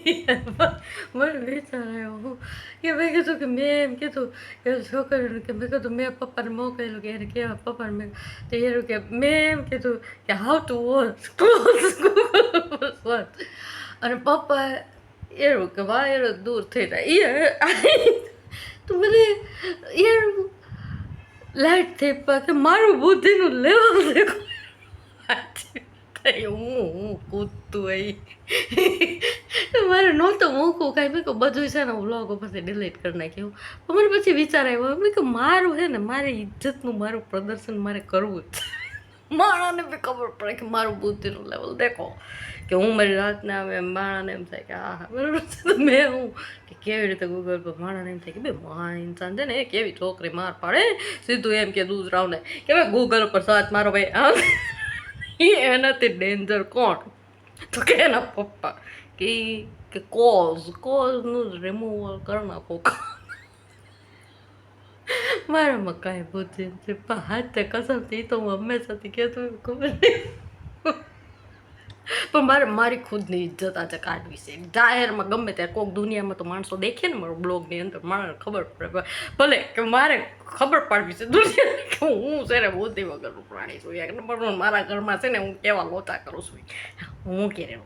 મને વિચાર આવ્યો હું કે મેં કીધું કે મેં એમ કીધું કે છોકરીને કે મેં કીધું મેં પપ્પાને મોકલેલું કે એને કહેવા પપ્પાને મેં તો એનું કે મેં એમ કીધું કે હાઉ ટુ વોચ ક્લોઝ અને પપ્પા એનું કે વાહ એનું દૂર થઈ જાય તો મને એ લાઈટ થઈ કે મારું બુદ્ધિનું લેવલ દેખો હું કૂદતું મારે નહોતું મૂકવું કાંઈ મેં કહું બધું છે ને હું વ્લોગ ઉપરથી ડિલીટ કરી નાખ્યું પણ મને પછી વિચાર આવ્યો મેં કે મારું છે ને મારી ઇજ્જતનું મારું પ્રદર્શન મારે કરવું જ છે માણાને બી ખબર પડે કે મારું બુદ્ધિનું લેવલ દેખો કે હું મારી રાતના આવે એમ માણાને એમ થાય કે હા બરાબર છે તો મેં હું કે કેવી રીતે ગૂગલ પર માણાને એમ થાય કે બે મહાન ઇન્સાન છે ને એ કેવી છોકરી માર પાડે સીધું એમ કે દૂધ રાવને કે ભાઈ ગૂગલ પર સર્ચ મારો ભાઈ એનાથી ડેન્જર કોણ તો કે એના પપ્પા કે કોઝનું રિમૂવલ કરી નાખો મારામાં કાંઈ બુદ્ધિ નથી પણ હાથે કસમથી તો હું હંમેશાથી કહેતું ખબર નહીં પણ મારી ખુદની ઇજ્જત આજે કાઢવી છે જાહેરમાં ગમે ત્યારે કોઈક દુનિયામાં તો માણસો દેખે ને મારો બ્લોગની અંદર મારે ખબર પડે ભલે કે મારે ખબર પાડવી છે દુનિયા કે હું છે ને બુદ્ધિ વગરનું પ્રાણી છું એક નંબર મારા ઘરમાં છે ને હું કેવા લોચા કરું છું હું કે હે